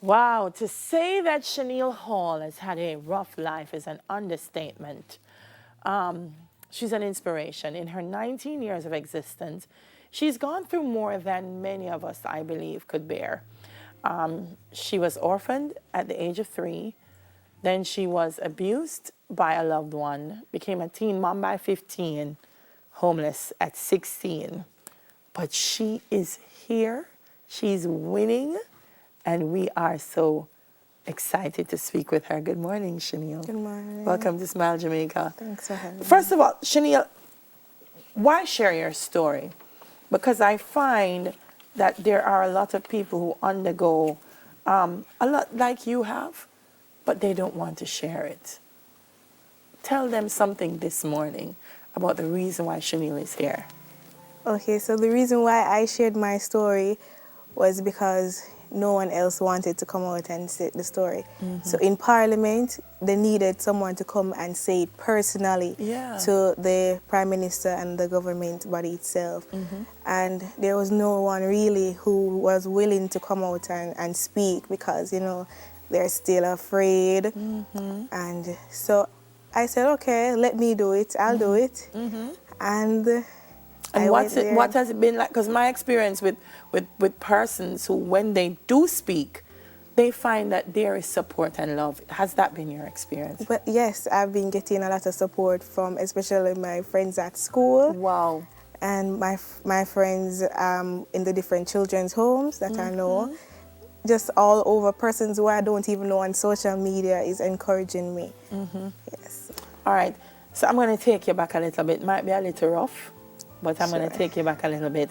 Wow, to say that Shaneille Hall has had a rough life is an understatement. She's an inspiration. In her 19 years of existence, she's gone through more than many of us, I believe, could bear. She was orphaned at the age of 3. Then she was abused by a loved one, became a teen mom by 15, homeless at 16. But she is here, she's winning, and we are so excited to speak with her. Good morning, Shaneille. Good morning. Welcome to Smile Jamaica. Thanks for having me. First of all, Shaneille, why share your story? Because I find that there are a lot of people who undergo a lot like you have, but they don't want to share it. Tell them something this morning about the reason why Shaneille is here. Okay, so the reason why I shared my story was because no one else wanted to come out and say the story. So in Parliament, they needed someone to come and say it personally to the Prime Minister and the government body itself. And there was no one really who was willing to come out and speak because, you know, they're still afraid. And so I said, okay, let me do it. I'll do it. And what has it been like? Because my experience with persons who, when they do speak, they find that there is support and love. Has that been your experience? But yes, I've been getting a lot of support from especially my friends at school. Wow. And my friends in the different children's homes that I know. Just all over, persons who I don't even know on social media is encouraging me. Yes. All right. So I'm going to take you back a little bit. Might be a little rough, but I'm going to take you back a little bit.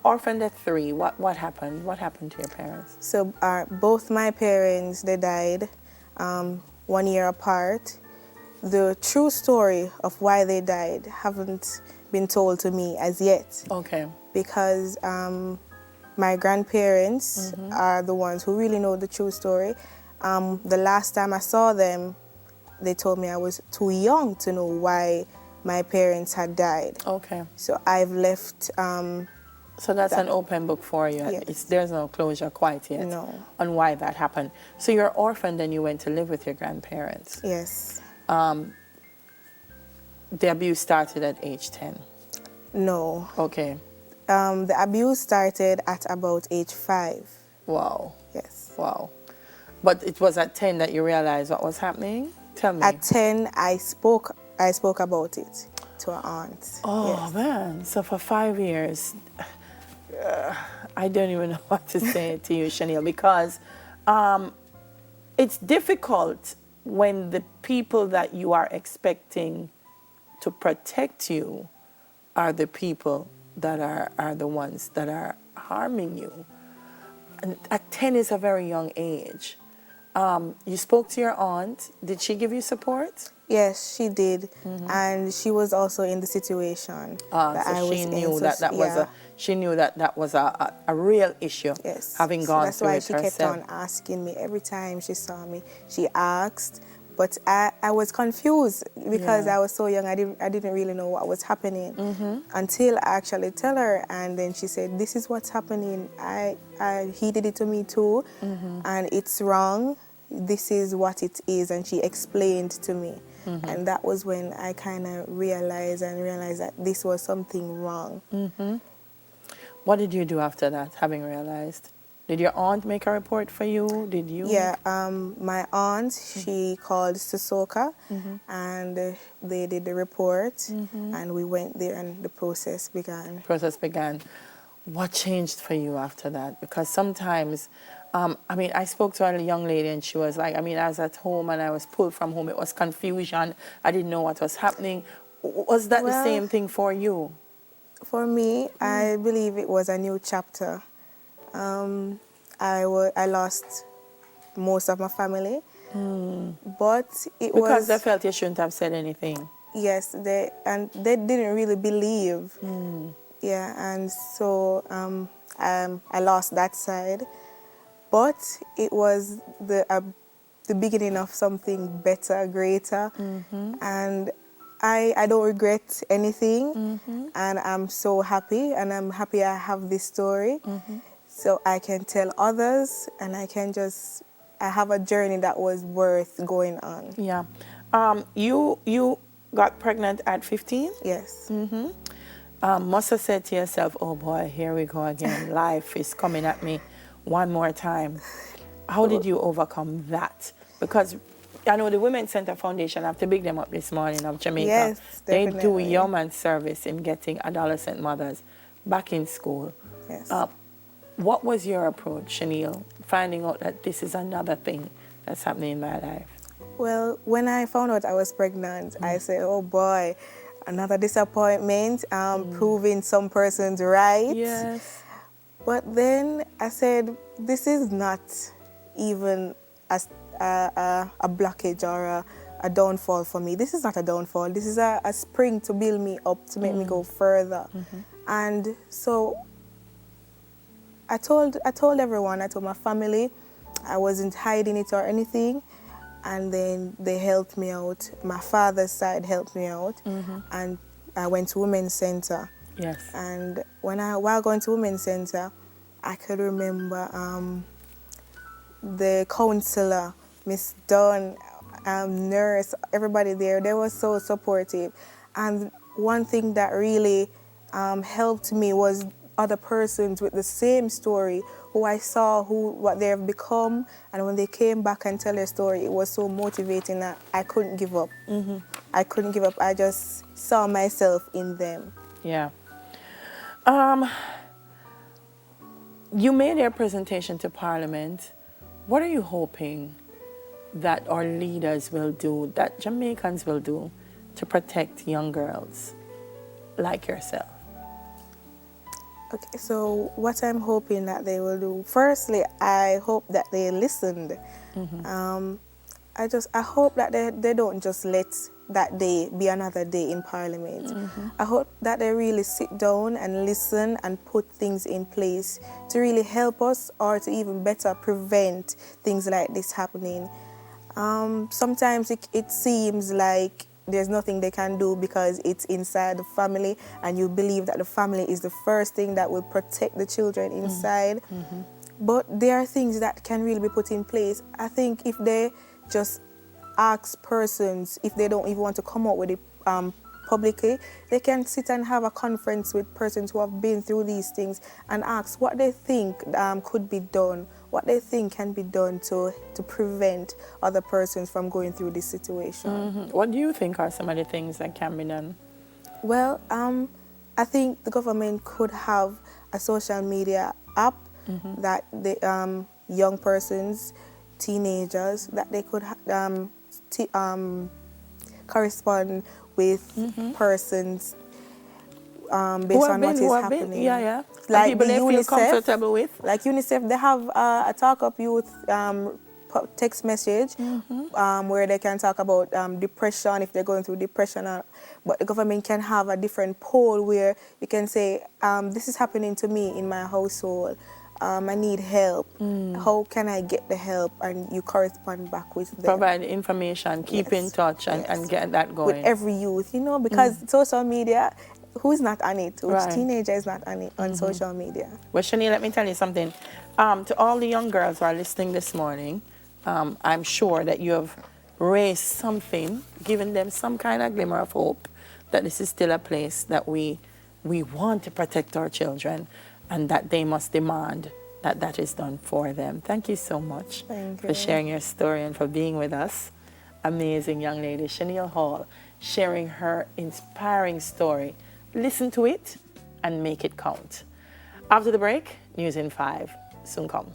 Orphaned at 3, what happened? What happened to your parents? So both my parents, they died 1 year apart. The true story of why they died haven't been told to me as yet. Okay. Because my grandparents are the ones who really know the true story. The last time I saw them, they told me I was too young to know why my parents had died. Okay. So I've left... so that's an open book for you. Yes. There's no closure quite yet on why that happened. So you're orphaned and you went to live with your grandparents. Yes. The abuse started at age 10. No. Okay. The abuse started at about age 5. Wow. Yes. Wow. But it was at 10 that you realized what was happening? Tell me. At 10, I spoke about it to our aunt. Oh, man. So for 5 years, I don't even know what to say to you, Shaneille, because it's difficult when the people that you are expecting to protect you are the people that are the ones that are harming you. And at 10 is a very young age. You spoke to your aunt. Did she give you support? Yes, she did. And she was also in the situation that I was in. She knew that was a real issue. Yes. Having gone through it herself. That's why she kept on asking me every time she saw me. She asked, but I was confused because I was so young. I didn't really know what was happening until I actually tell her, and then she said, "This is what's happening. He did it to me too, and it's wrong. This is what it is." And she explained to me, and that was when I kind of realized that this was something wrong. What did you do after that, having realized? Did your aunt make a report for you? Did you? Yeah, my aunt, she called Sosoka, and they did the report, and we went there, and the process began. What changed for you after that? Because sometimes, I spoke to a young lady, and she was like, I was at home, and I was pulled from home. It was confusion. I didn't know what was happening. Was that the same thing for you? For me, I believe it was a new chapter. I lost most of my family, but because they felt you shouldn't have said anything. Yes, they didn't really believe. Yeah, and so I lost that side, but it was the beginning of something better, greater, and I don't regret anything, and I'm so happy, and I'm happy I have this story. so I can tell others, and I have a journey that was worth going on. Yeah. You got pregnant at 15? Yes. Must have said to yourself, oh boy, here we go again. Life is coming at me one more time. How did you overcome that? Because I know the Women's Center Foundation, I have to big them up this morning of Jamaica. Yes, they do definitely. yeoman service in getting adolescent mothers back in school. Yes. What was your approach, Shaneille, finding out that this is another thing that's happening in my life? Well, when I found out I was pregnant, I said, oh boy, another disappointment, proving some persons right. Yes. But then I said, this is not even a blockage or a downfall for me. This is not a downfall. This is a spring to build me up, to make me go further. And so I told everyone, I told my family, I wasn't hiding it or anything. And then they helped me out. My father's side helped me out. And I went to Women's Center. Yes. And while going to Women's Center, I could remember the counselor, Miss Dawn, nurse, everybody there, they were so supportive. And one thing that really helped me was other persons with the same story who I saw what they have become, and when they came back and tell their story, it was so motivating that I couldn't give up. I couldn't give up. I just saw myself in them. Yeah. You made your presentation to Parliament. What are you hoping that our leaders will do, that Jamaicans will do, to protect young girls like yourself? Okay, so what I'm hoping that they will do, firstly, I hope that they listened. I hope that they don't just let that day be another day in Parliament. I hope that they really sit down and listen and put things in place to really help us, or to even better prevent things like this happening. Sometimes it seems like there's nothing they can do because it's inside the family, and you believe that the family is the first thing that will protect the children inside. But there are things that can really be put in place. I think if they just ask persons, if they don't even want to come out with it publicly, they can sit and have a conference with persons who have been through these things and ask what they think could be done, what they think can be done to prevent other persons from going through this situation. What do you think are some of the things that can be done? Well, I think the government could have a social media app that the young persons, teenagers, that they could correspond with persons based on what is happening. Yeah. Like people the they feel UNICEF, comfortable with. Like UNICEF, they have a Talk Up Youth text message where they can talk about depression, if they're going through depression. But the government can have a different poll where you can say, this is happening to me in my household. I need help. How can I get the help? And you correspond back with them. Provide information, keep in touch, and get that going. With every youth, because social media, who's not on it? Which teenager is not on it on social media? Well, Shaneille, let me tell you something. To all the young girls who are listening this morning, I'm sure that you have raised something, given them some kind of glimmer of hope that this is still a place that we want to protect our children, and that they must demand that that is done for them. Thank you so much for sharing your story and for being with us. Amazing young lady, Shaneille Hall, sharing her inspiring story. Listen to it and make it count. After the break, News in 5 soon come.